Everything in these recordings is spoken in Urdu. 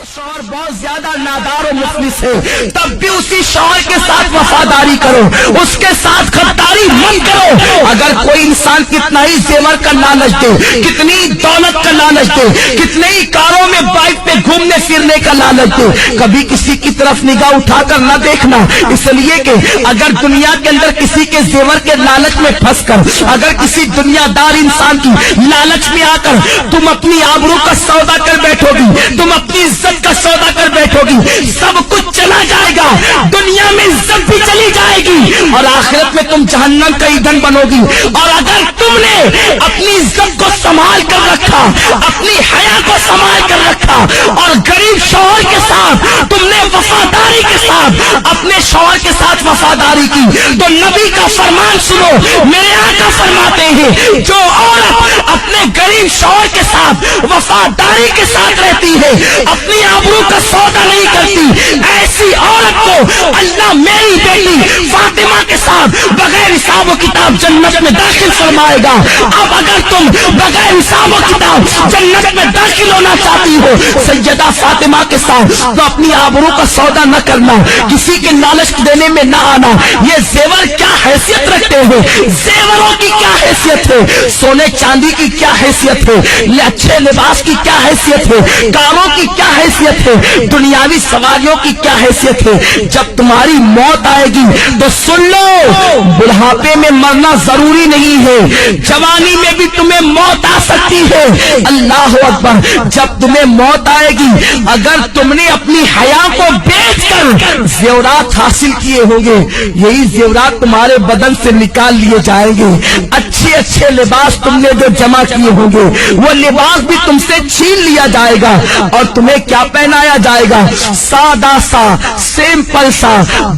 شوہر بہت زیادہ نادار و مفلس ہے، تب بھی اسی شوہر کے ساتھ وفاداری کرو، اس کے ساتھ غداری مت کرو۔ اگر کوئی انسان کتنا ہی زیور کا لالچ دے، کتنی دولت کا لالچ دے، کتنے ہی کاروں میں بائک پہ گھومنے پھرنے کا لالچ دے، کبھی کسی کی طرف نگاہ اٹھا کر نہ دیکھنا، اس لیے کہ اگر دنیا کے اندر کسی کے زیور کے لالچ میں پھنس کر، اگر کسی دنیا دار انسان کی لالچ میں آ کر تم اپنی آبرو کا سودا کر بیٹھو گی، تم اپنی عزت کا سودا کر بیٹھو گی، سب کچھ چلا جائے گا، دنیا میں عزت بھی چلی جائے گی اور آخرت میں تم جہنم کا ایندھن بنو گی۔ اور اگر تم نے اپنی عزت کو سنبھال کر رکھا، اپنی حیا کو سنبھال کر رکھا اور غریب شوہر کے ساتھ تم نے وفاداری کے ساتھ اپنے شوہر کے ساتھ وفاداری کی، تو نبی کا فرمان سنو، میرے آقا فرماتے ہیں جو عورت اپنے غریب شوہر کے ساتھ وفاداری کے ساتھ رہتی ہے، اپنی آبرو کا سودا نہیں کرتی، ایسی عورت کو اللہ میری بیٹی فاطمہ کے ساتھ بغیر حساب و کتاب جنت میں داخل فرمائے گا۔ اب اگر تم بغیر حساب و کتاب جنت میں داخل ہونا چاہتی ہو سیدہ فاطمہ کے ساتھ، تو اپنی آبرو کا سودا نہ کرنا، کسی کے لالچ دینے میں نہ آنا۔ یہ زیور کیا حیثیت رکھتے ہیں، زیوروں کی کیا حیثیت ہے، سونے چاندی کی کیا حیثیت ہے، اچھے لباس کی کیا حیثیت ہے، کاروں کی کیا حیثیت ہے، دنیاوی سواریوں کی کیا حیثیت ہے۔ جب تمہاری موت آئے گی تو سن لو، بڑھاپے میں مرنا ضروری نہیں ہے، جوانی میں بھی تمہیں موت آ سکتی ہے۔ اللہ اکبر، جب تمہیں موت آئے گی، اگر تم نے اپنی حیا کو بیچ کر زیورات حاصل کیے ہوں گے، یہی زیورات تمہارے بدن سے نکال لیے جائیں گے۔ اچھے اچھے لباس تم نے جو جمع کیے ہوں گے، وہ لباس بھی تم سے چھین لیا جائے گا اور تمہیں کیا پہنایا جائے گا، سادہ سا سمپل سا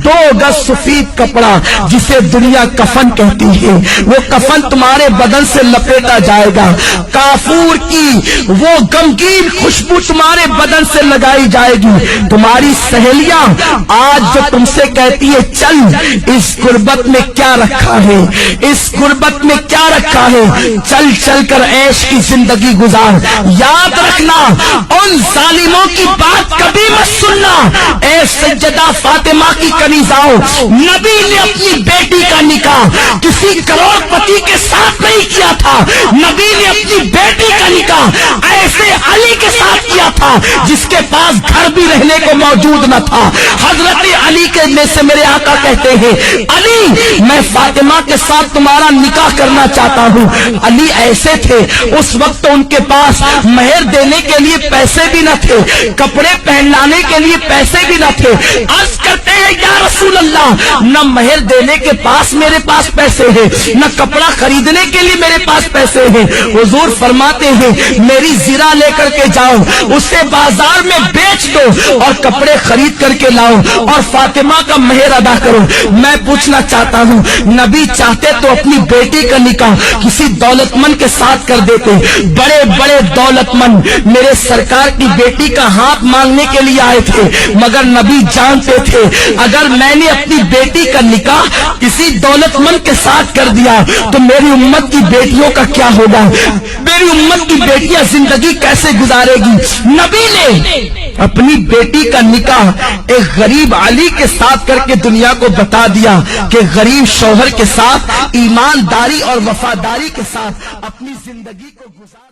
2 گز سفید کپڑا جسے دنیا کفن کہتی ہے، وہ کفن تمہارے بدن سے لپیٹا جائے گا، کافور کی وہ غمگین خوشبو تمہارے بدن سے لگائی جائے گی۔ تمہاری سہیلیاں آج جو تم سے کہتی ہے چل، اس غربت میں کیا رکھا ہے، اس غربت میں کیا رکھا ہے، چل چل کر عیش کی زندگی گزار۔ یاد رکھنا، ان ظالموں کی بات کبھی مت سننا۔ اے سیدہ فاطمہ کی کنیزاؤں، نبی نے اپنی بیٹی کا نکاح کسی کروڑ پتی کے ساتھ نہیں کیا تھا، نبی نے اپنی بیٹی کا نکاح ایسے علی کے ساتھ کیا تھا جس کے پاس گھر بھی رہنے کو موجود نہ تھا۔ حضرت علی کے میں سے میرے آقا کہتے ہیں علی میں فاطمہ کے ساتھ تمہارا نکاح کرنا چاہتا ہوں۔ علی ایسے تھے، اس وقت ان کے پاس مہر دینے کے لیے پیسے بھی نہ تھے، کپڑے پہنانے کے لیے پیسے بھی نہ تھے۔ عرض کرتے ہیں یا رسول اللہ، نہ مہر دینے کے پاس میرے پاس پیسے ہیں، نہ کپڑا خریدنے کے لیے میرے پاس پیسے ہیں۔ حضور فرماتے ہیں میری زیرہ لے کر کے جاؤ، اسے بازار میں بیچ دو اور کپڑے خرید کر کے لاؤ اور فاطمہ کا مہر ادا کرو۔ میں پوچھنا چاہتا ہوں، نبی چاہتے تو اپنی بیٹی کا نکاح کسی دولت مند کے ساتھ کر دیتے۔ بڑے بڑے دولت مند میرے سرکار کی بیٹی کا ہاتھ مانگنے کے لیے آئے تھے، مگر نبی جانتے تھے اگر میں نے اپنی بیٹی کا نکاح کسی دولت مند کے ساتھ کر دیا تو میری امت کی بیٹیوں کا کیا ہوگا، میری امت کی بیٹیاں زندگی کیسے گزارے گی۔ نبی نے اپنی بیٹی کا نکاح ایک غریب علی کے ساتھ کر کے دنیا کو بتا دیا کہ غریب شوہر کے ساتھ ایمانداری اور وفاداری کے ساتھ اپنی زندگی کو گزار